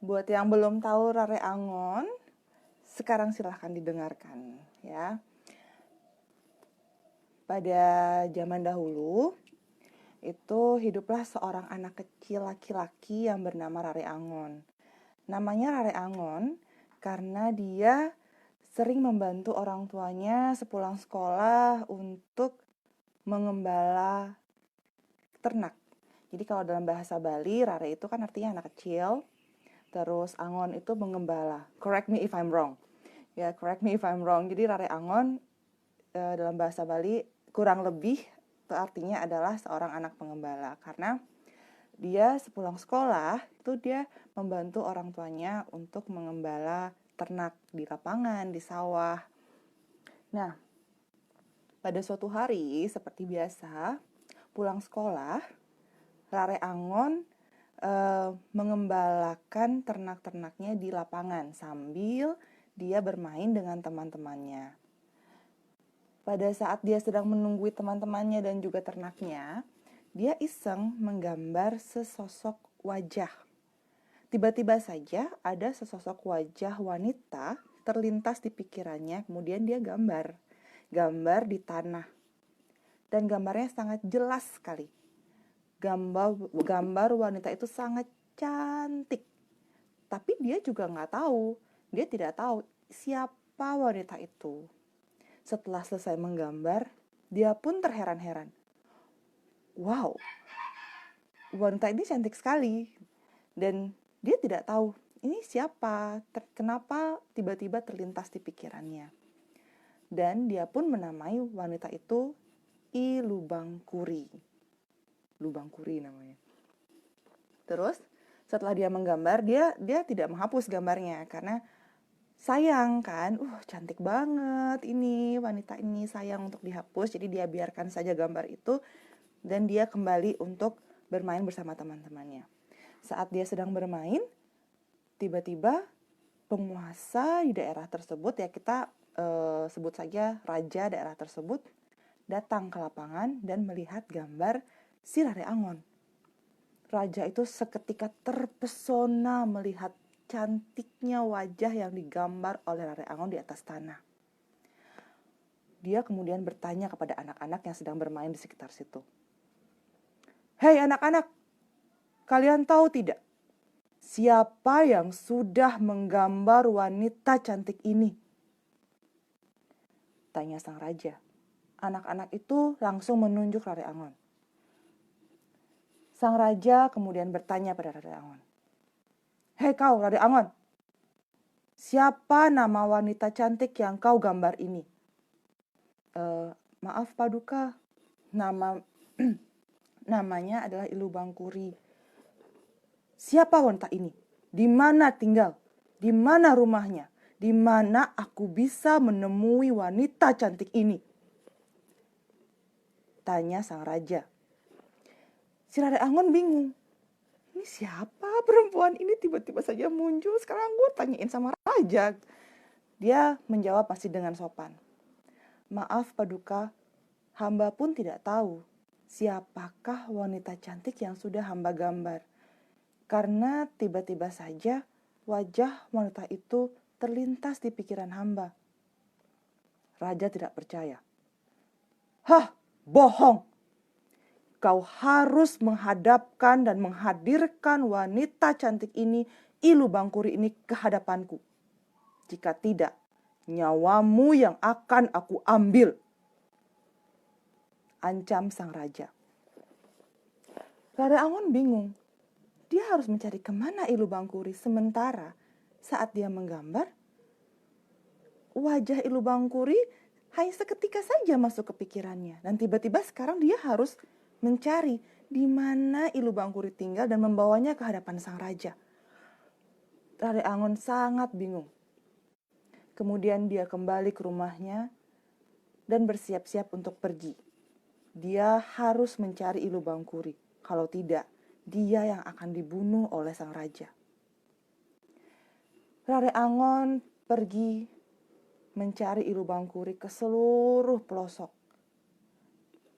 Buat yang belum tahu Rare Angon, sekarang silahkan didengarkan ya. Pada zaman dahulu, itu hiduplah seorang anak kecil laki-laki yang bernama Rare Angon. Namanya Rare Angon karena dia sering membantu orang tuanya sepulang sekolah untuk mengembala ternak. Jadi kalau dalam bahasa Bali, Rare itu kan artinya anak kecil. Terus Angon itu mengembala. Correct me if I'm wrong. Ya, correct me if I'm wrong. Jadi Rare Angon dalam bahasa Bali kurang lebih itu artinya adalah seorang anak pengembala. Karena dia sepulang sekolah itu dia membantu orang tuanya untuk mengembala ternak di lapangan, di sawah. Nah, pada suatu hari seperti biasa, pulang sekolah, Rare Angon mengembalakan ternak-ternaknya di lapangan sambil dia bermain dengan teman-temannya. Pada saat dia sedang menunggui teman-temannya dan juga ternaknya, dia iseng menggambar sesosok wajah. Tiba-tiba saja ada sesosok wajah wanita terlintas di pikirannya, kemudian dia gambar di tanah. Dan gambarnya sangat jelas sekali. Gambar wanita itu sangat cantik. Tapi dia juga dia tidak tahu siapa wanita itu. Setelah selesai menggambar, dia pun terheran-heran. Wow, wanita ini cantik sekali. Dan dia tidak tahu ini siapa, kenapa tiba-tiba terlintas di pikirannya. Dan dia pun menamai wanita itu I Lubang Kuri. Lubang Kuri namanya. Terus setelah dia menggambar, dia tidak menghapus gambarnya karena sayang kan, cantik banget ini wanita ini, sayang untuk dihapus. Jadi dia biarkan saja gambar itu dan dia kembali untuk bermain bersama teman-temannya. Saat dia sedang bermain, tiba-tiba penguasa di daerah tersebut, ya kita sebut saja raja daerah tersebut, datang ke lapangan dan melihat gambar si Rare Angon. Raja itu seketika terpesona melihat cantiknya wajah yang digambar oleh Rare Angon di atas tanah. Dia kemudian bertanya kepada anak-anak yang sedang bermain di sekitar situ. Hei anak-anak, kalian tahu tidak siapa yang sudah menggambar wanita cantik ini? Tanya sang raja. Anak-anak itu langsung menunjuk Rare Angon. Sang raja kemudian bertanya pada Rare Angon. Hei kau Rare Angon, siapa nama wanita cantik yang kau gambar ini? Maaf Paduka, namanya adalah I Lubang Kuri. Siapa wanita ini? Di mana tinggal? Di mana rumahnya? Di mana aku bisa menemui wanita cantik ini? Tanya sang raja. Si Rare Angon bingung. Ini siapa perempuan ini tiba-tiba saja muncul? Sekarang gue tanyain sama raja. Dia menjawab masih dengan sopan. Maaf Paduka, hamba pun tidak tahu siapakah wanita cantik yang sudah hamba gambar. Karena tiba-tiba saja wajah wanita itu terlintas di pikiran hamba. Raja tidak percaya. Hah, bohong! Kau harus menghadapkan dan menghadirkan wanita cantik ini, I Lubang Kuri ini ke hadapanku. Jika tidak, nyawamu yang akan aku ambil. Ancam sang raja. Rare Angon bingung. Dia harus mencari kemana I Lubang Kuri. Sementara saat dia menggambar, wajah I Lubang Kuri hanya seketika saja masuk ke pikirannya. Dan tiba-tiba sekarang dia harus mencari di mana I Lubang Kuri tinggal dan membawanya ke hadapan sang raja. Rare Angon sangat bingung. Kemudian dia kembali ke rumahnya dan bersiap-siap untuk pergi. Dia harus mencari I Lubang Kuri. Kalau tidak, dia yang akan dibunuh oleh sang raja. Rare Angon pergi mencari I Lubang Kuri ke seluruh pelosok.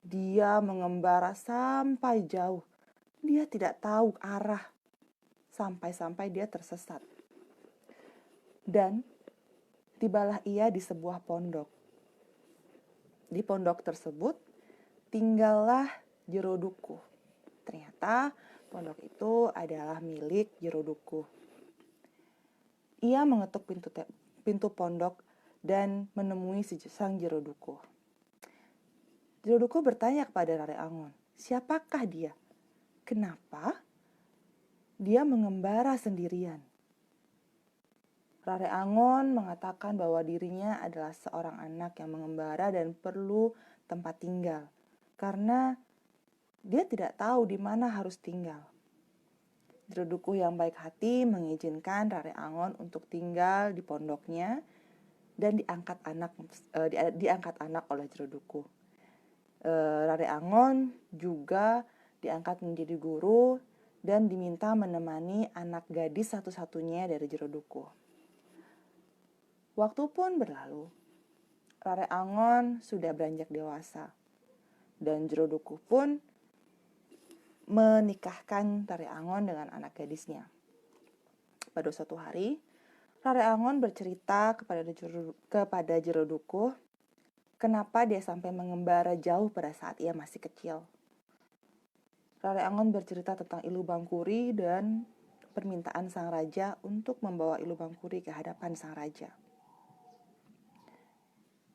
Dia mengembara sampai jauh. Dia tidak tahu arah. sampai-sampai dia tersesat. Dan tibalah ia di sebuah pondok. Di pondok tersebut tinggallah Jerodukuh. Ternyata pondok itu adalah milik Jerodukuh. Ia mengetuk pintu pondok dan menemui sang Jerodukuh. Jerodukuh bertanya kepada Rare Angon, siapakah dia? Kenapa dia mengembara sendirian? Rare Angon mengatakan bahwa dirinya adalah seorang anak yang mengembara dan perlu tempat tinggal, karena dia tidak tahu di mana harus tinggal. Jerodukuh yang baik hati mengizinkan Rare Angon untuk tinggal di pondoknya dan diangkat anak oleh Jerodukuh. Rare Angon juga diangkat menjadi guru dan diminta menemani anak gadis satu-satunya dari Jerodukuh. Waktu pun berlalu. Rare Angon sudah beranjak dewasa dan Jerodukuh pun menikahkan Rare Angon dengan anak gadisnya. Pada suatu hari, Rare Angon bercerita kepada Jerodukuh kenapa dia sampai mengembara jauh pada saat ia masih kecil. Rare Angon bercerita tentang Ilu Bangkuri dan permintaan sang raja untuk membawa Ilu Bangkuri ke hadapan sang raja.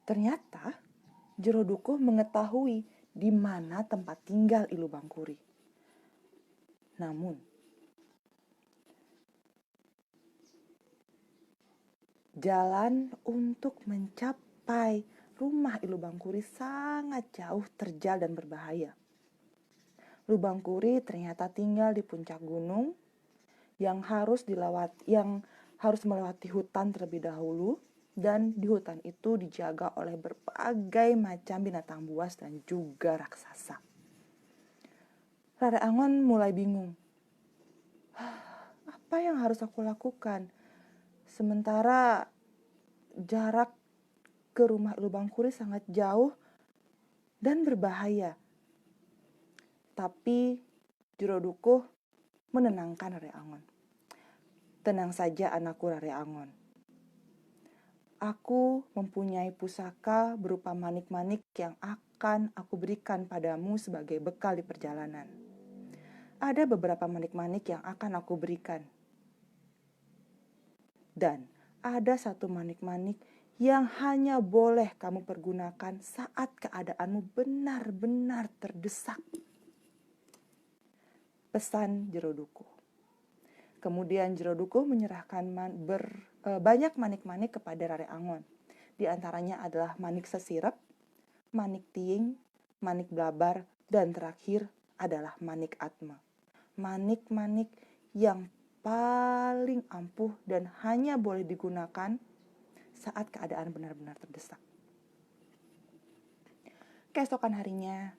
Ternyata Jerodukuh mengetahui di mana tempat tinggal Ilu Bangkuri. Namun, jalan untuk mencapai rumah Ilu Bangkuri sangat jauh, terjal dan berbahaya. Ilu Bangkuri ternyata tinggal di puncak gunung yang harus melewati hutan terlebih dahulu, dan di hutan itu dijaga oleh berbagai macam binatang buas dan juga raksasa. Rare Angon mulai bingung. Apa yang harus aku lakukan? Sementara jarak ke rumah Ilu Bangkuri sangat jauh dan berbahaya. Tapi Jerodukuh menenangkan Rare Angon. Tenang saja anakku Rare Angon. Aku mempunyai pusaka berupa manik-manik yang akan aku berikan padamu sebagai bekal di perjalanan. Ada beberapa manik-manik yang akan aku berikan. Dan ada satu manik-manik yang hanya boleh kamu pergunakan saat keadaanmu benar-benar terdesak. Pesan Jerodukuh. Kemudian Jerodukuh menyerahkan banyak manik-manik kepada Rare Angon. Di antaranya adalah manik sesirep, manik tiing, manik blabar, dan terakhir adalah manik atma. Manik-manik yang paling ampuh dan hanya boleh digunakan saat keadaan benar-benar terdesak. Keesokan harinya,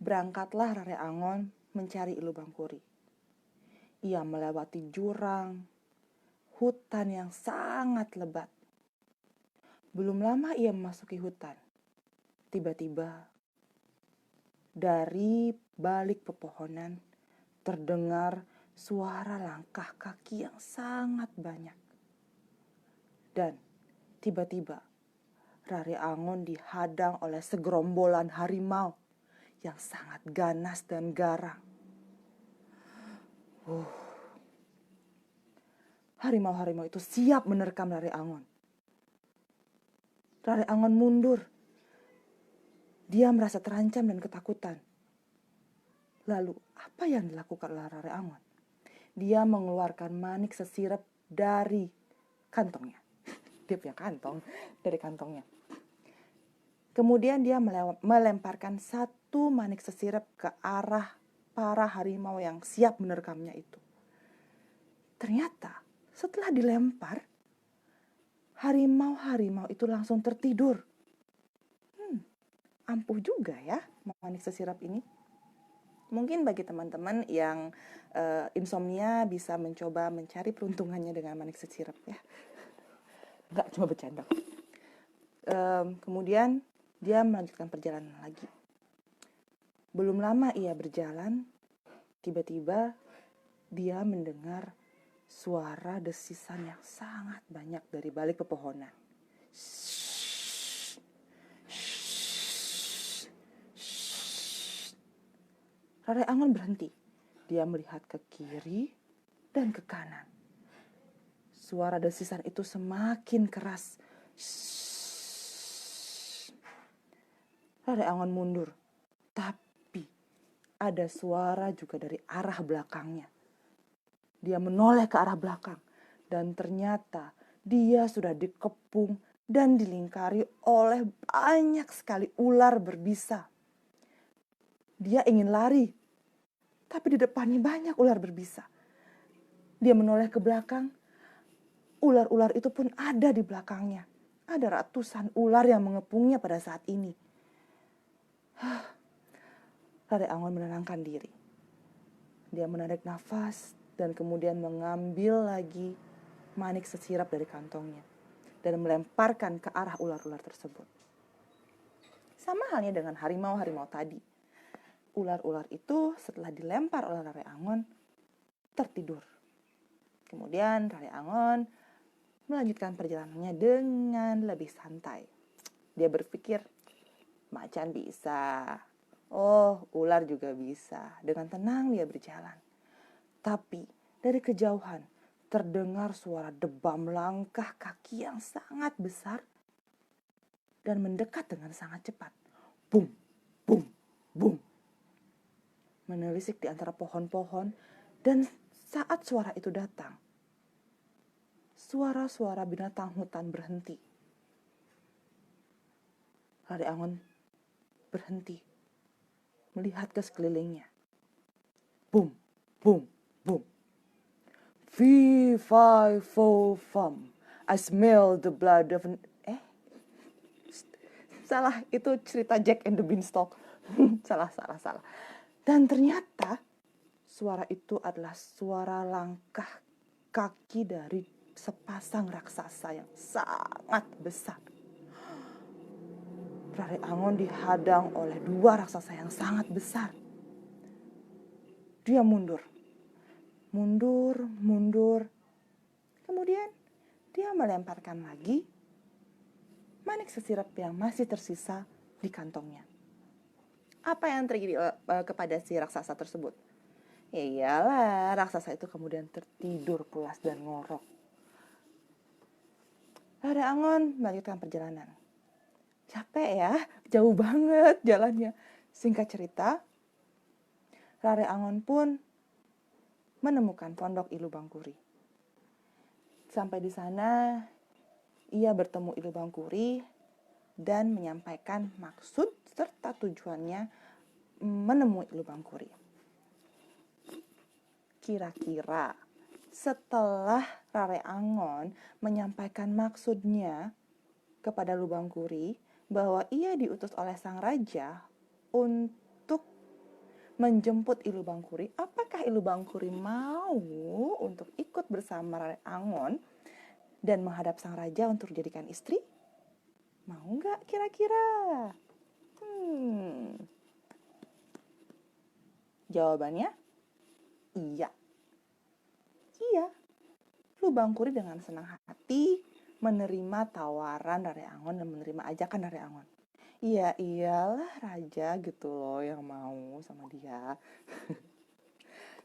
berangkatlah Rare Angon mencari Ilu Bangkuri. Ia melewati jurang, hutan yang sangat lebat. Belum lama ia memasuki hutan. Tiba-tiba, dari balik pepohonan terdengar suara langkah kaki yang sangat banyak. Dan tiba-tiba Rare Angon dihadang oleh segerombolan harimau yang sangat ganas dan garang. Harimau-harimau itu siap menerkam Rare Angon. Rare Angon mundur. Dia merasa terancam dan ketakutan. Lalu, apa yang dilakukan oleh Rare Angon? Dia mengeluarkan manik sesirep dari kantongnya. Dia punya kantong, dari kantongnya. Kemudian dia melemparkan satu manik sesirep ke arah para harimau yang siap menerkamnya itu. Ternyata setelah dilempar, harimau-harimau itu langsung tertidur. Ampuh juga ya manik sesirap ini. Mungkin bagi teman-teman yang insomnia bisa mencoba mencari peruntungannya dengan manik sesirap ya. Enggak, cuma bercanda. Kemudian dia melanjutkan perjalanan lagi. Belum lama ia berjalan, tiba-tiba dia mendengar suara desisan yang sangat banyak dari balik pepohonan. Rare Angon berhenti. Dia melihat ke kiri dan ke kanan. Suara desisan itu semakin keras. Rare Angon mundur. Tapi ada suara juga dari arah belakangnya. Dia menoleh ke arah belakang. Dan ternyata dia sudah dikepung dan dilingkari oleh banyak sekali ular berbisa. Dia ingin lari, tapi di depannya banyak ular berbisa. Dia menoleh ke belakang, ular-ular itu pun ada di belakangnya. Ada ratusan ular yang mengepungnya pada saat ini. Rare Angon menenangkan diri. Dia menarik nafas dan kemudian mengambil lagi manik sesirap dari kantongnya dan melemparkan ke arah ular-ular tersebut. Sama halnya dengan harimau-harimau tadi. Ular-ular itu setelah dilempar oleh Rare Angon tertidur. Kemudian Rare Angon melanjutkan perjalanannya dengan lebih santai. Dia berpikir, macan bisa. Oh, ular juga bisa. Dengan tenang dia berjalan. Tapi dari kejauhan terdengar suara debam langkah kaki yang sangat besar dan mendekat dengan sangat cepat. Bum, bum, bum. Menelisik di antara pohon-pohon, dan saat suara itu datang, suara-suara binatang hutan berhenti. Rare Angon berhenti, melihat ke sekelilingnya. Bum, bum, bum. Fee, fi, fo, fum. I smell the blood of an... Salah, itu cerita Jack and the Beanstalk. salah. Dan ternyata suara itu adalah suara langkah kaki dari sepasang raksasa yang sangat besar. Rare Angon dihadang oleh dua raksasa yang sangat besar. Dia mundur. Kemudian dia melemparkan lagi manik sesirap yang masih tersisa di kantongnya. Apa yang terjadi kepada si raksasa tersebut? Ya iyalah, raksasa itu kemudian tertidur pulas dan ngorok. Rare Angon melanjutkan perjalanan. Capek ya, jauh banget jalannya. Singkat cerita, Rare Angon pun menemukan pondok Ilu Bangkuri. Sampai di sana, ia bertemu Ilu Bangkuri dan menyampaikan maksud serta tujuannya menemui Ilu Bangkuri. Kira-kira setelah Rare Angon menyampaikan maksudnya kepada Ilu Bangkuri bahwa ia diutus oleh sang raja untuk menjemput Ilu Bangkuri, apakah Ilu Bangkuri mau untuk ikut bersama Rare Angon dan menghadap sang raja untuk dijadikan istri? Mau nggak kira-kira? Jawabannya iya. Ilu Bangkuri dengan senang hati menerima tawaran Rare Angon dan menerima ajakan Rare Angon. Iya iyalah raja gitu loh yang mau sama dia.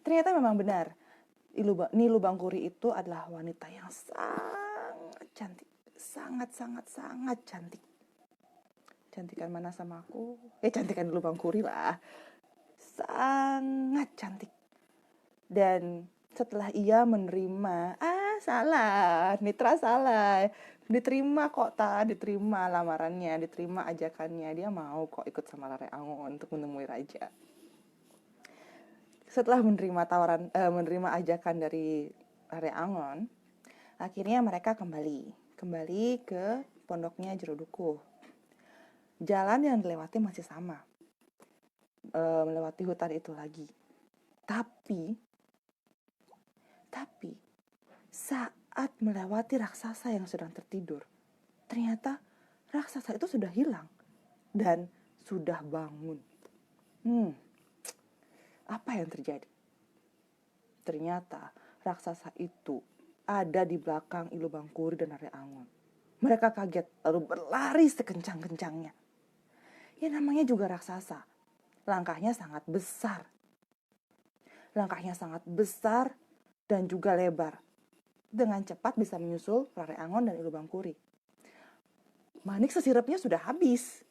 Ternyata memang benar. Ilu Bangkuri itu adalah wanita yang sangat cantik. Sangat cantik. Cantikan mana sama aku? Cantikan Ilu Bangkuri lah. Sangat cantik. Dan setelah ia menerima, Nitra salah. Diterima lamarannya, diterima ajakannya. Dia mau kok ikut sama Rare Angon untuk menemui raja. Setelah menerima ajakan dari Rare Angon, akhirnya mereka kembali ke pondoknya Jerodukuh. Jalan yang dilewati masih sama, melewati hutan itu lagi. Tapi saat melewati raksasa yang sedang tertidur, ternyata raksasa itu sudah hilang dan sudah bangun. Apa yang terjadi? Ternyata raksasa itu ada di belakang Ilubangkuri dan Rare Angon. Mereka kaget lalu berlari sekencang-kencangnya. Ya namanya juga raksasa. Langkahnya sangat besar. Langkahnya sangat besar dan juga lebar. Dengan cepat bisa menyusul Rare Angon dan Ilubangkuri. Manik sesirapnya sudah habis.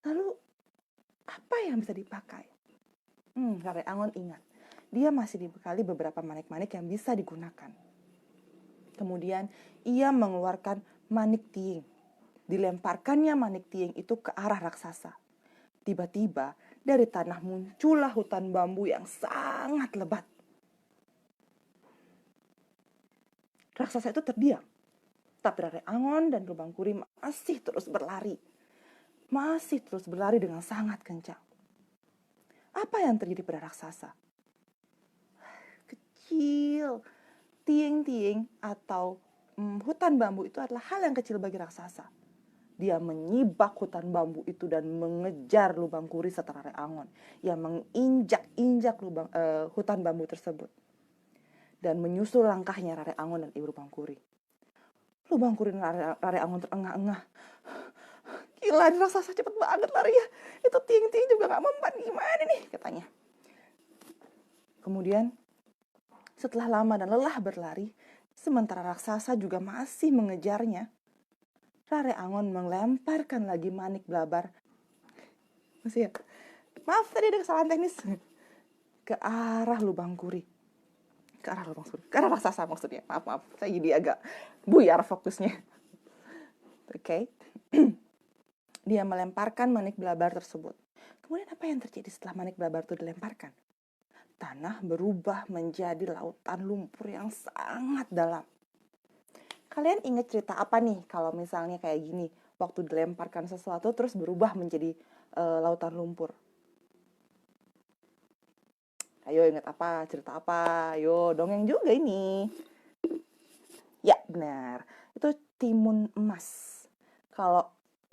Lalu apa yang bisa dipakai? Rare Angon ingat. Dia masih dibekali beberapa manik-manik yang bisa digunakan. Kemudian ia mengeluarkan manik tiing. Dilemparkannya manik tiing itu ke arah raksasa. Tiba-tiba dari tanah muncullah hutan bambu yang sangat lebat. Raksasa itu terdiam. Tapi Rare Angon dan Ilubangkuri masih terus berlari. Masih terus berlari dengan sangat kencang. Apa yang terjadi pada raksasa? Kecil. Tiing-tiing atau hutan bambu itu adalah hal yang kecil bagi raksasa. Dia menyibak hutan bambu itu dan mengejar Ilubangkuri serta Rare Angon yang menginjak-injak hutan bambu tersebut. Dan menyusul langkahnya Rare Angon dan Ilubangkuri. Ilubangkuri dan Rare Angon terengah-engah. Gila, ini raksasa cepet banget lari ya. Itu tiing-tiing juga gak mempan, gimana nih katanya. Kemudian setelah lama dan lelah berlari, sementara raksasa juga masih mengejarnya, Rare Angon melemparkan lagi manik blabar. Masih ya? Maaf, tadi ada kesalahan teknis. Ke arah Ilubangkuri. Ke arah raksasa maksudnya. Maaf. Saya jadi agak buyar fokusnya. Oke. Dia melemparkan manik blabar tersebut. Kemudian apa yang terjadi setelah manik blabar itu dilemparkan? Tanah berubah menjadi lautan lumpur yang sangat dalam. Kalian ingat cerita apa nih kalau misalnya kayak gini, waktu dilemparkan sesuatu terus berubah menjadi lautan lumpur? Ayo ingat apa? Cerita apa? Ayo dongeng juga ini. Ya benar, itu timun emas. Kalau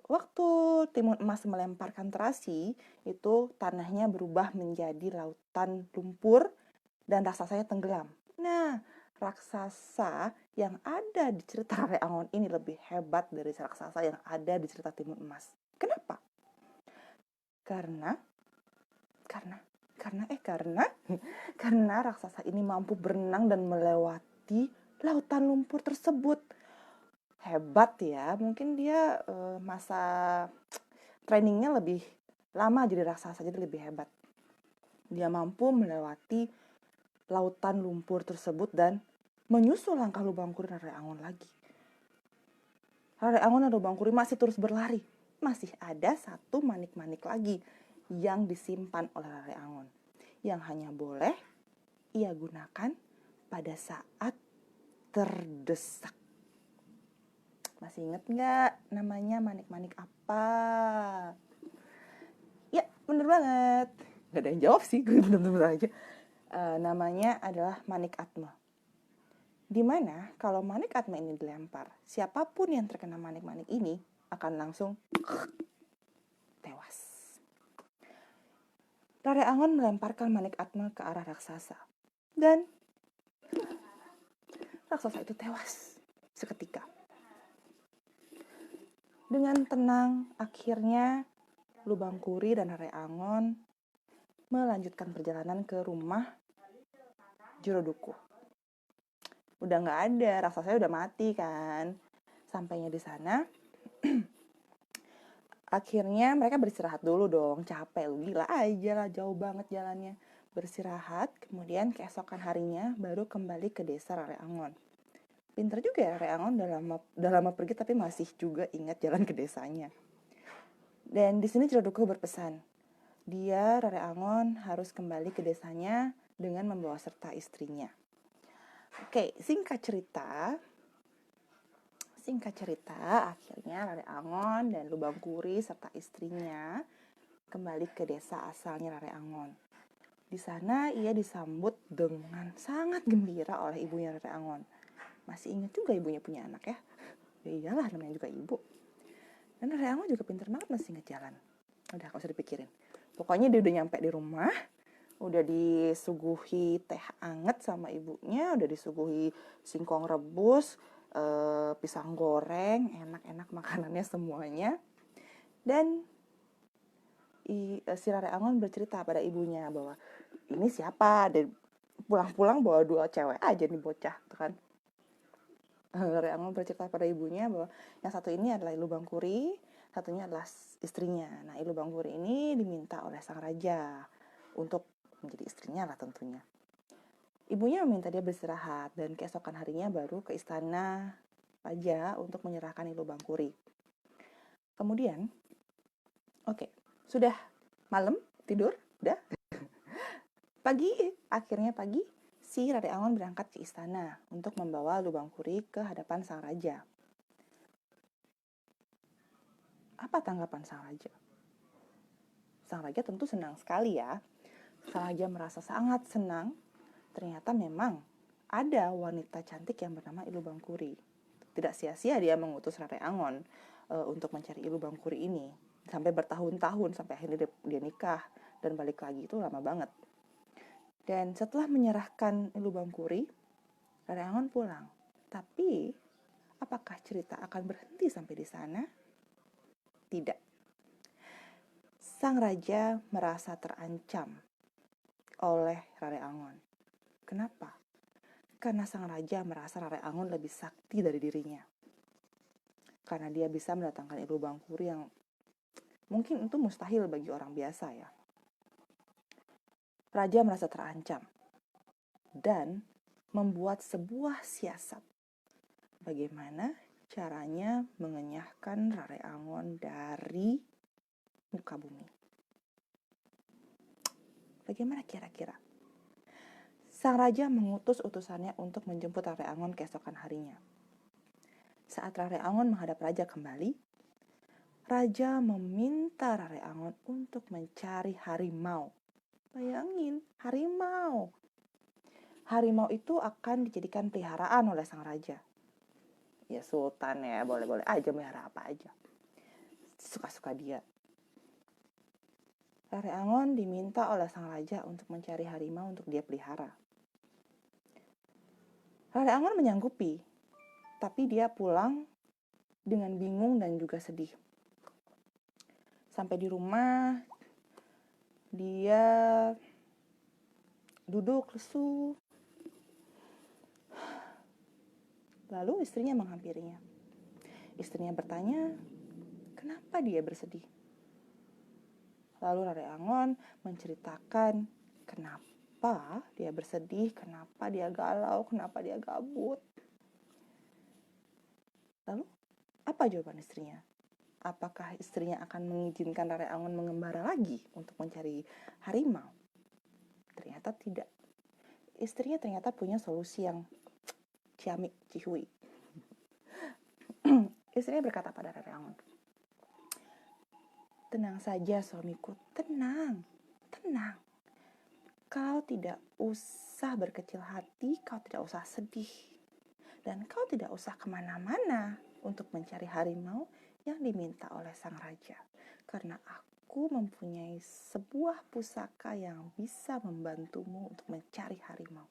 waktu timun emas melemparkan terasi, itu tanahnya berubah menjadi lautan lumpur dan raksasanya tenggelam. Nah, raksasa yang ada di cerita Rare Angon ini lebih hebat dari raksasa yang ada di cerita timun emas. Kenapa? Karena raksasa ini mampu berenang dan melewati lautan lumpur tersebut. Hebat ya, mungkin dia masa trainingnya lebih lama jadi raksasa, jadi lebih hebat. Dia mampu melewati lautan lumpur tersebut dan menyusul langkah Ilubangkuri dan Rare Angon lagi. Rare Angon dan Ilubangkuri masih terus berlari. Masih ada satu manik-manik lagi yang disimpan oleh Rare Angon, yang hanya boleh ia gunakan pada saat terdesak. Masih inget nggak namanya manik-manik apa? Ya, bener banget. Gak ada yang jawab sih, gue bener-bener aja. Namanya adalah manik Atma. Dimana kalau manik Atma ini dilempar, siapapun yang terkena manik-manik ini akan langsung tewas. Rare Angon melemparkan manik Atma ke arah raksasa. Dan raksasa itu tewas seketika. Dengan tenang, akhirnya Ilubangkuri dan Rare Angon melanjutkan perjalanan ke rumah Jiroduku. Udah nggak ada, raksasanya udah mati kan. Sampainya di sana, akhirnya mereka beristirahat dulu dong, capek lu, gila aja lah, jauh banget jalannya. Beristirahat, kemudian keesokan harinya baru kembali ke desa Rare Angon. Pinter juga ya Rare Angon, udah lama pergi tapi masih juga ingat jalan ke desanya. Dan di sini Jiroduku berpesan, dia Rare Angon harus kembali ke desanya dengan membawa serta istrinya. Oke, singkat cerita, akhirnya Rare Angon dan Ilubangkuri serta istrinya kembali ke desa asalnya Rare Angon. Di sana ia disambut dengan sangat gembira oleh ibunya Rare Angon. Masih ingat juga ibunya punya anak ya? Ya iyalah, namanya juga ibu. Dan Rare Angon juga pintar banget masih ingat jalan. Udah, gak usah dipikirin. Pokoknya dia udah nyampe di rumah, Udah disuguhi teh anget sama ibunya, udah disuguhi singkong rebus, pisang goreng, enak-enak makanannya semuanya. Dan si Rare Angon bercerita pada ibunya bahwa ini siapa, dan pulang-pulang bawa 2 cewek aja nih bocah, kan. Rare Angon bercerita pada ibunya bahwa yang satu ini adalah Ilu Bangkuri, satunya adalah istrinya. Nah, Ilu Bangkuri ini diminta oleh sang raja untuk menjadi istrinya lah tentunya. Ibunya meminta dia beristirahat dan keesokan harinya baru ke istana raja untuk menyerahkan Ilu Bangkuri. Kemudian, sudah malam, tidur, udah. Akhirnya pagi, si Rare Angon berangkat ke istana untuk membawa Ilu Bangkuri ke hadapan sang raja. Apa tanggapan sang raja? Sang raja tentu senang sekali ya. Sang raja merasa sangat senang. Ternyata memang ada wanita cantik yang bernama Ilu Bangkuri. Tidak sia-sia dia mengutus Rare Angon untuk mencari Ilu Bangkuri ini. Sampai bertahun-tahun, sampai akhirnya dia nikah dan balik lagi, itu lama banget. Dan setelah menyerahkan Ilu Bangkuri, Rare Angon pulang. Tapi, apakah cerita akan berhenti sampai di sana? Tidak. Sang raja merasa terancam oleh Rare Angon. Kenapa? Karena sang raja merasa Rare Angon lebih sakti dari dirinya. Karena dia bisa mendatangkan Ilu Bangkuri yang mungkin itu mustahil bagi orang biasa ya. Raja merasa terancam dan membuat sebuah siasat. Bagaimana caranya mengenyahkan Rare Angon dari muka bumi. Bagaimana kira-kira? Sang raja mengutus utusannya untuk menjemput Rare Angon keesokan harinya. Saat Rare Angon menghadap raja kembali, raja meminta Rare Angon untuk mencari harimau. Bayangin, harimau. Harimau itu akan dijadikan peliharaan oleh sang raja. Ya sultan ya, boleh-boleh aja melihara apa aja. Suka-suka dia. Rare Angon diminta oleh sang raja untuk mencari harimau untuk dia pelihara. Rare Angon menyanggupi, tapi dia pulang dengan bingung dan juga sedih. Sampai di rumah, dia duduk lesu. Lalu istrinya menghampirinya. Istrinya bertanya, kenapa dia bersedih? Lalu Rare Angon menceritakan kenapa dia bersedih, kenapa dia galau, kenapa dia gabut. Lalu, apa jawaban istrinya? Apakah istrinya akan mengizinkan Rare Angon mengembara lagi untuk mencari harimau? Ternyata tidak. Istrinya ternyata punya solusi yang ciamik, cihui. Istrinya berkata pada Rare Angon, tenang saja suamiku, tenang. Kau tidak usah berkecil hati, kau tidak usah sedih. Dan kau tidak usah kemana-mana untuk mencari harimau yang diminta oleh sang raja. Karena aku mempunyai sebuah pusaka yang bisa membantumu untuk mencari harimau.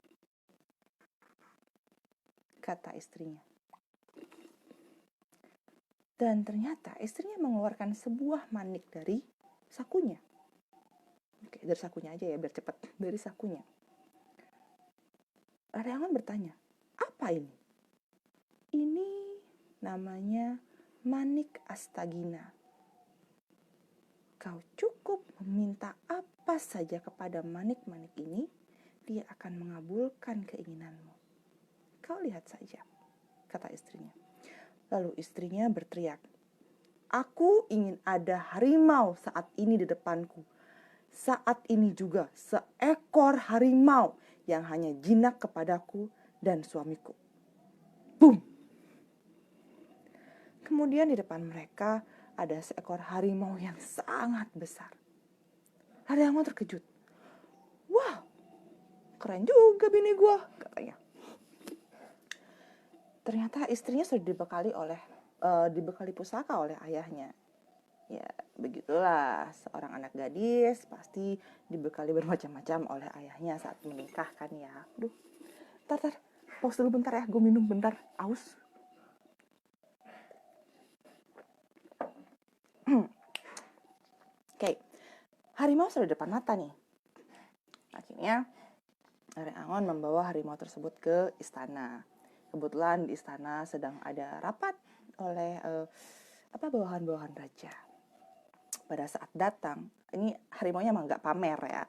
Kata istrinya. Dan ternyata istrinya mengeluarkan sebuah manik dari sakunya. Oke, dari sakunya aja ya, biar cepat. Dari sakunya. Rare Angon bertanya, apa ini? Ini namanya manik Astagina. Kau cukup meminta apa saja kepada manik-manik ini, dia akan mengabulkan keinginanmu. Kau lihat saja, kata istrinya. Lalu istrinya berteriak, aku ingin ada harimau saat ini di depanku. Saat ini juga seekor harimau yang hanya jinak kepadaku dan suamiku. Boom! Kemudian di depan mereka ada seekor harimau yang sangat besar. Rare Angon terkejut. Wah, keren juga bini gua, katanya. Ternyata istrinya sudah dibekali pusaka oleh ayahnya. Ya, begitulah seorang anak gadis pasti dibekali bermacam-macam oleh ayahnya saat menikah kan ya. Aduh, tar, pause dulu bentar ya, gue minum bentar, aus. Oke, harimau sudah depan mata nih. Akhirnya, Rare Angon membawa harimau tersebut ke istana. Kebetulan di istana sedang ada rapat oleh bawahan-bawahan raja. Pada saat datang, ini harimaunya emang nggak pamer ya.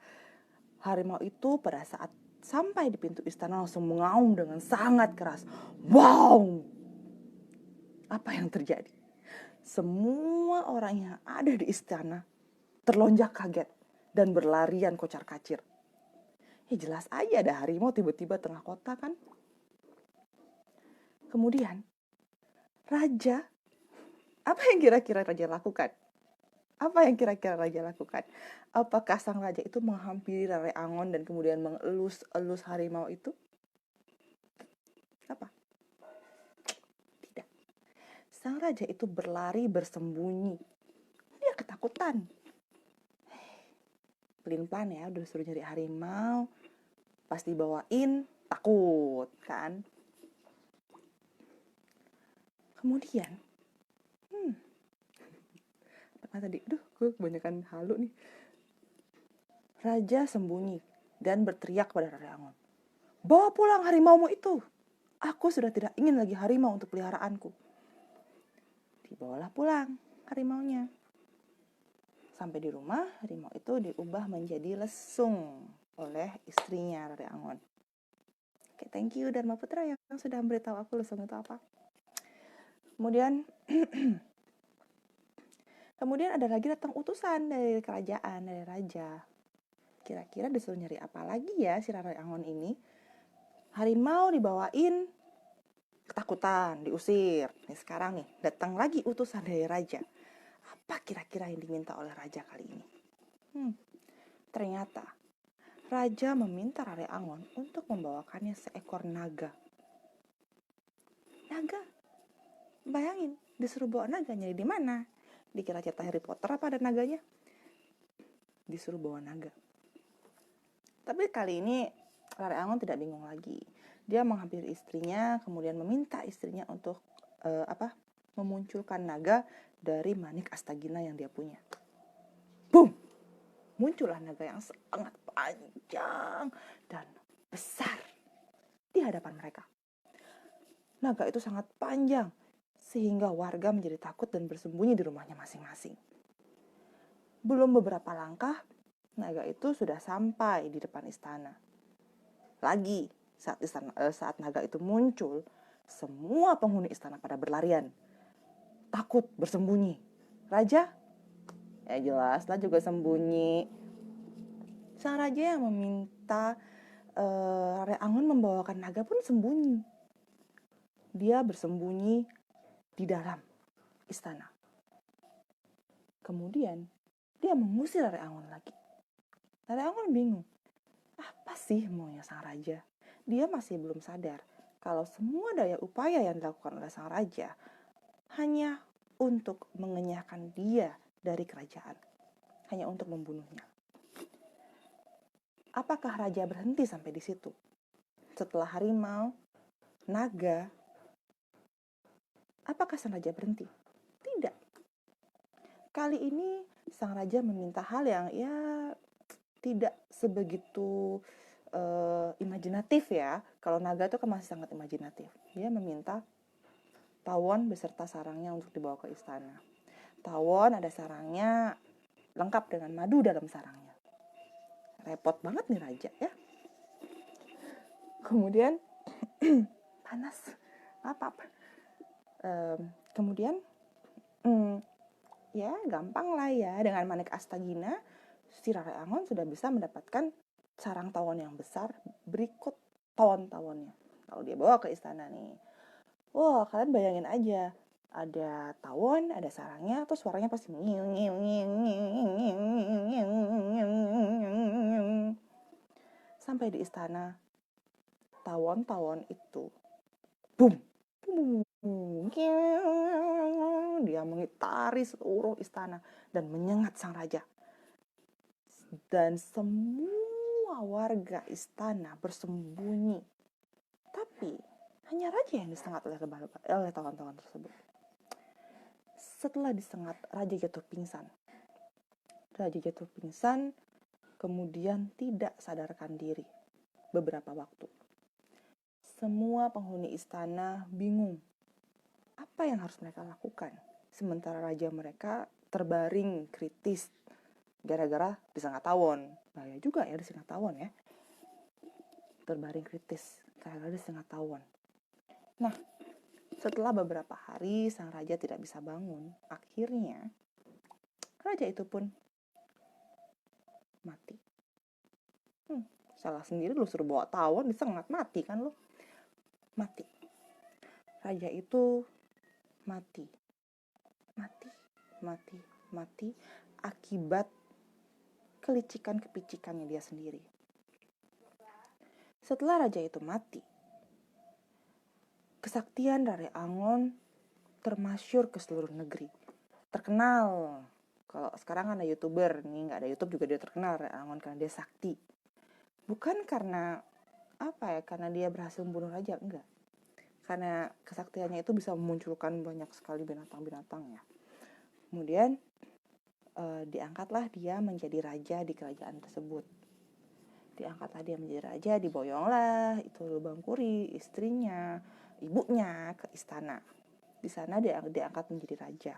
Harimau itu pada saat sampai di pintu istana langsung mengaum dengan sangat keras. Wow! Apa yang terjadi? Semua orang yang ada di istana terlonjak kaget dan berlarian kocar-kacir. Ya jelas aja ada harimau tiba-tiba tengah kota kan. Kemudian, raja, apa yang kira-kira raja lakukan? Apa yang kira-kira raja lakukan? Apakah sang raja itu menghampiri Rare Angon dan kemudian mengelus-elus harimau itu? Apa? Tidak. Sang raja itu berlari bersembunyi. Dia ketakutan. Pelin-pelan ya, udah suruh nyari harimau. Pas dibawain, takut kan. Kemudian, apa tadi? Gue kebanyakan halu nih. Raja sembunyi dan berteriak pada Rare Angon. Bawa pulang harimaumu itu. Aku sudah tidak ingin lagi harimau untuk peliharaanku. Dibawalah pulang harimaunya. Sampai di rumah, harimau itu diubah menjadi lesung oleh istrinya Rare Angon. Oke, thank you Dharma Putra yang sudah memberitahu aku lesung itu apa. Kemudian ada lagi datang utusan dari kerajaan, dari raja. Kira-kira disuruh nyari apa lagi ya si Rare Angon ini? Harimau dibawain, ketakutan, diusir. Nih sekarang nih, datang lagi utusan dari raja. Apa kira-kira yang diminta oleh raja kali ini? Ternyata raja meminta Rare Angon untuk membawakannya seekor naga. Naga? Bayangin, disuruh bawa naga, nyari di mana? Dikira cerita Harry Potter apa ada naganya? Disuruh bawa naga. Tapi kali ini Rare Angon tidak bingung lagi. Dia menghampiri istrinya, kemudian meminta istrinya untuk memunculkan naga dari manik Astagina yang dia punya. Boom! Muncullah naga yang sangat panjang dan besar di hadapan mereka. Naga itu sangat panjang, sehingga warga menjadi takut dan bersembunyi di rumahnya masing-masing. Belum beberapa langkah, naga itu sudah sampai di depan istana. Lagi, saat naga itu muncul, semua penghuni istana pada berlarian. Takut, bersembunyi. Raja? Ya jelaslah juga sembunyi. Sang raja yang meminta Rare Angon membawakan naga pun sembunyi. Dia bersembunyi di dalam istana. Kemudian, dia mengusir Rare Angon lagi. Rare Angon bingung. Apa sih maunya sang raja? Dia masih belum sadar kalau semua daya upaya yang dilakukan oleh sang raja hanya untuk mengenyahkan dia dari kerajaan. Hanya untuk membunuhnya. Apakah raja berhenti sampai di situ? Setelah harimau, naga, apakah sang raja berhenti? Tidak. Kali ini sang raja meminta hal yang tidak sebegitu imajinatif ya. Kalau naga itu kan masih sangat imajinatif. Dia meminta tawon beserta sarangnya untuk dibawa ke istana. Tawon ada sarangnya lengkap dengan madu dalam sarangnya. Repot banget nih raja ya. Kemudian panas. Apa? Kemudian ya gampang lah ya, dengan manik Astagina si Rare Angon sudah bisa mendapatkan sarang tawon yang besar berikut tawon-tawonnya. Kalau dia bawa ke istana nih, wah kalian bayangin aja, ada tawon, ada sarangnya, terus suaranya pasti sampai di istana. Tawon-tawon itu boom, Dia mengitari seluruh istana dan menyengat sang raja. Dan semua warga istana bersembunyi. Tapi hanya raja yang disengat oleh tawon-tawon tersebut. Setelah disengat, raja jatuh pingsan. Kemudian tidak sadarkan diri beberapa waktu. Semua penghuni istana bingung. Apa yang harus mereka lakukan? Sementara raja mereka terbaring kritis gara-gara disengat tawon. Bahaya juga ya disengat tawon ya. Terbaring kritis gara-gara disengat tawon. Nah, setelah beberapa hari sang raja tidak bisa bangun. Akhirnya raja itu pun mati. Salah sendiri lu suruh bawa tawon disengat, mati kan lu. Mati. Raja itu mati akibat kelicikan-kepicikannya dia sendiri. Setelah raja itu mati, kesaktian Rare Angon termasyur ke seluruh negeri. Terkenal. Kalau sekarang ada YouTuber, nih nggak ada YouTube juga dia terkenal Rare Angon karena dia sakti. Bukan karena karena dia berhasil membunuh raja, enggak. Karena kesaktiannya itu bisa memunculkan banyak sekali binatang-binatang ya. Kemudian diangkatlah dia menjadi raja di kerajaan tersebut. Diboyonglah itu Lubang Kuri, istrinya, ibunya ke istana. Di sana dia diangkat menjadi raja.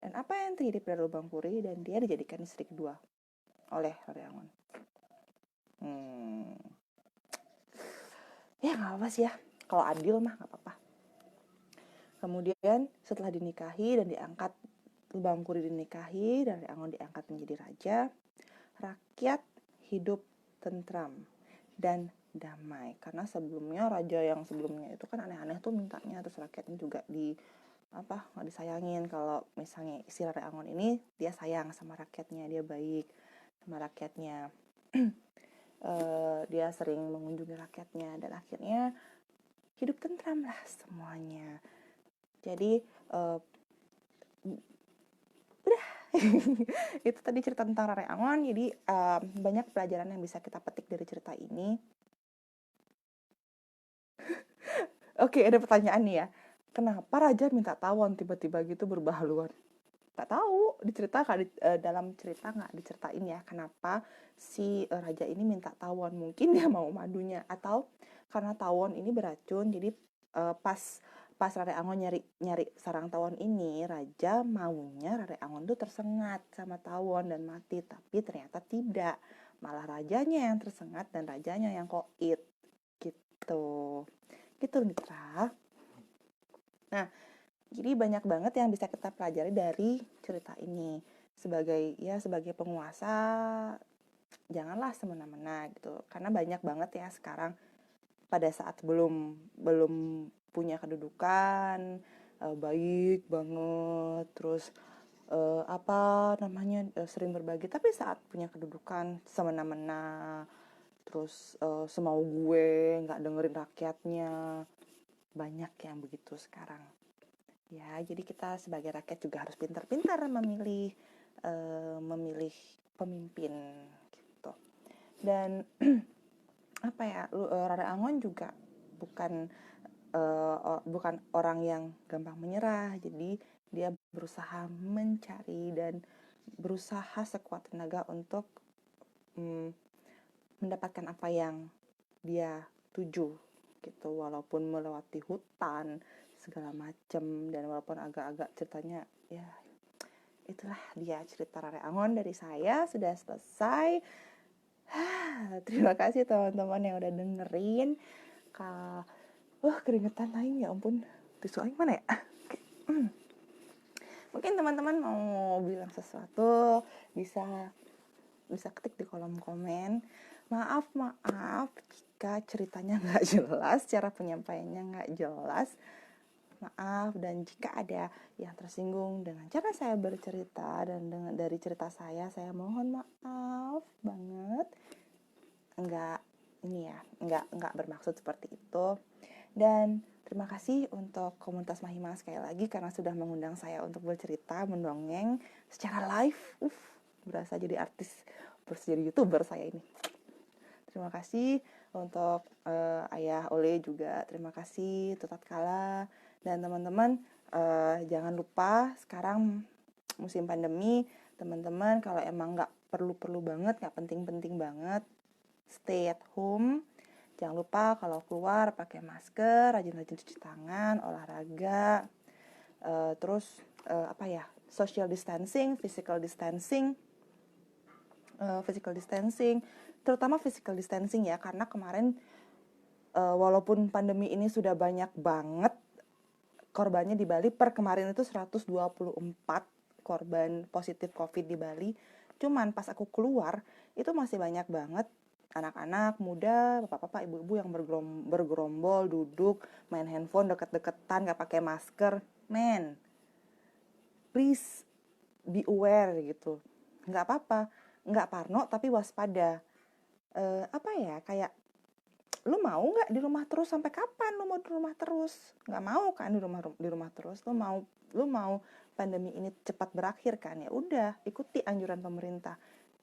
Dan apa yang terjadi pada Lubang Kuri, dan dia dijadikan istri kedua oleh Rare Angon. Ya nggak apa sih ya, kalau adil mah nggak apa-apa. Kemudian setelah dinikahi dan diangkat, Lubang Kuri dinikahi dan Rare Angon diangkat menjadi raja, rakyat hidup tentram dan damai. Karena sebelumnya raja yang sebelumnya itu kan aneh-aneh tuh mintanya, terus rakyatnya juga nggak disayangin. Kalau misalnya si Rare Angon ini dia sayang sama rakyatnya, dia baik sama rakyatnya. Dia sering mengunjungi rakyatnya dan akhirnya hidup tentram lah semuanya. Jadi udah itu tadi cerita tentang Rare Angon. Jadi banyak pelajaran yang bisa kita petik dari cerita ini. Oke, ada pertanyaan nih ya. Kenapa raja minta tawon tiba-tiba gitu berubah haluan? Gak tahu, dalam cerita nggak diceritain ya kenapa si raja ini minta tawon. Mungkin dia mau madunya, atau karena tawon ini beracun, jadi pas Rare Angon nyari sarang tawon ini, raja maunya Rare Angon tuh tersengat sama tawon dan mati. Tapi ternyata tidak, malah rajanya yang tersengat dan rajanya yang koit gitu Mitra. Nah, jadi banyak banget yang bisa kita pelajari dari cerita ini. Sebagai penguasa, janganlah semena-mena gitu. Karena banyak banget ya sekarang pada saat belum punya kedudukan baik banget, terus sering berbagi, tapi saat punya kedudukan semena-mena, terus semau gue, nggak dengerin rakyatnya. Banyak yang begitu sekarang. Ya, jadi kita sebagai rakyat juga harus pintar-pintar memilih pemimpin gitu. Dan Rare Angon juga bukan orang yang gampang menyerah. Jadi dia berusaha mencari dan berusaha sekuat tenaga untuk mendapatkan apa yang dia tuju gitu, walaupun melewati hutan segala macam, dan walaupun agak-agak ceritanya ya itulah dia cerita Rare Angon dari saya. Sudah selesai. Terima kasih teman-teman yang udah dengerin. Keringetan lain, ya ampun, tisu aing mana ya? Mungkin teman-teman mau bilang sesuatu bisa ketik di kolom komen. Maaf jika ceritanya nggak jelas, cara penyampaiannya nggak jelas. Maaf, dan jika ada yang tersinggung dengan cara saya bercerita dan dari cerita saya mohon maaf banget. Enggak bermaksud seperti itu. Dan terima kasih untuk komunitas Mahima sekali lagi karena sudah mengundang saya untuk bercerita, mendongeng secara live. Berasa jadi artis, berasa jadi YouTuber saya ini. Terima kasih untuk Ayah Ole juga. Terima kasih untuk Tatkala. Dan teman-teman, jangan lupa sekarang musim pandemi, teman-teman kalau emang nggak perlu-perlu banget, nggak penting-penting banget, stay at home. Jangan lupa kalau keluar pakai masker, rajin-rajin cuci tangan, olahraga, terus social distancing, physical distancing, terutama physical distancing ya, karena kemarin walaupun pandemi ini sudah banyak banget korbannya di Bali, per kemarin itu 124 korban positif COVID di Bali. Cuman pas aku keluar itu masih banyak banget anak-anak muda, bapak-bapak, ibu-ibu yang bergerombol, duduk, main handphone deket-deketan, gak pakai masker. Man, please be aware gitu. Gak apa-apa, gak parno tapi waspada. Kayak lu mau nggak di rumah terus sampai kapan? Lu mau di rumah terus? Nggak mau kan di rumah terus? Lu mau pandemi ini cepat berakhir kan? Ya udah, ikuti anjuran pemerintah.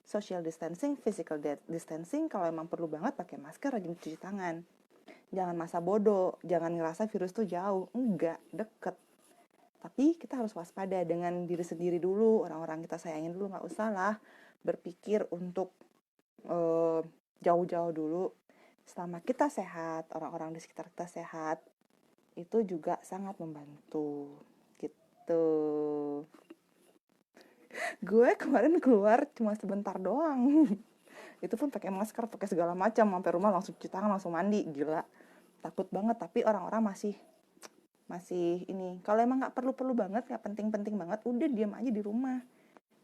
Social distancing, physical distancing, kalau emang perlu banget pakai masker, rajin cuci tangan. Jangan masa bodoh, jangan ngerasa virus tuh jauh. Enggak, deket. Tapi kita harus waspada dengan diri sendiri dulu, orang-orang kita sayangin dulu, nggak usah lah berpikir untuk jauh-jauh dulu. Selama kita sehat, orang-orang di sekitar kita sehat, itu juga sangat membantu gitu. Gue kemarin keluar cuma sebentar doang. Itu pun pakai masker, pakai segala macam, sampai rumah langsung cuci tangan, langsung mandi, gila. Takut banget, tapi orang-orang masih ini. Kalau emang nggak perlu-perlu banget, nggak penting-penting banget, udah diam aja di rumah.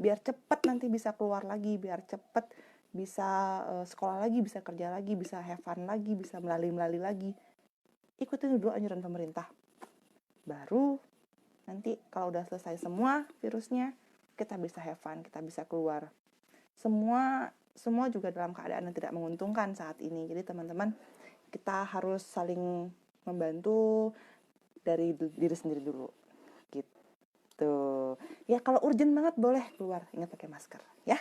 Biar cepet nanti bisa keluar lagi, biar cepet bisa sekolah lagi, bisa kerja lagi, bisa have fun lagi, bisa melalui lagi. Ikutin dulu anjuran pemerintah. Baru nanti kalau udah selesai semua virusnya, kita bisa have fun, kita bisa keluar. Semua juga dalam keadaan yang tidak menguntungkan saat ini. Jadi teman-teman, kita harus saling membantu dari diri sendiri dulu. Gitu. Ya kalau urgent banget boleh keluar, ingat pakai masker ya.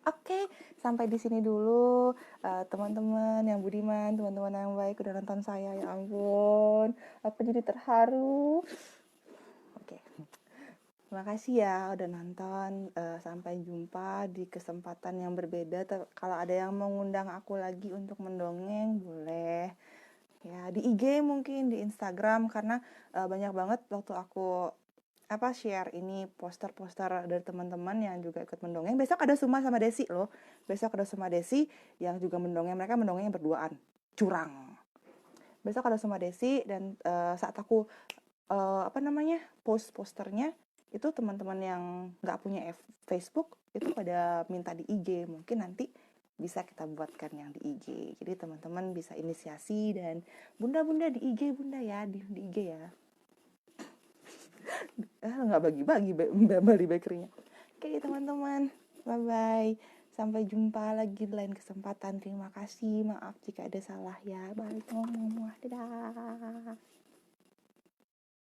Oke, sampai di sini dulu teman-teman yang budiman, teman-teman yang baik udah nonton saya, ya ampun, aku jadi terharu. Oke, terima kasih ya udah nonton. Sampai jumpa di kesempatan yang berbeda. Kalau ada yang mau ngundang aku lagi untuk mendongeng, boleh. Ya di IG mungkin, di Instagram, karena banyak banget waktu aku share ini poster-poster dari teman-teman yang juga ikut mendongeng. Besok ada Suma sama Desi loh. Besok ada Suma Desi yang juga mendongeng. Mereka mendongeng berduaan. Curang. Besok ada Suma Desi dan saat aku post posternya itu teman-teman yang nggak punya Facebook itu pada minta di IG. Mungkin nanti bisa kita buatkan yang di IG. Jadi teman-teman bisa inisiasi dan bunda-bunda di IG, bunda ya di IG ya. Nggak bagi-bagi Bali Bakery-nya. Oke teman-teman, bye-bye. Sampai jumpa lagi di lain kesempatan. Terima kasih, maaf jika ada salah ya. Bye, dadah.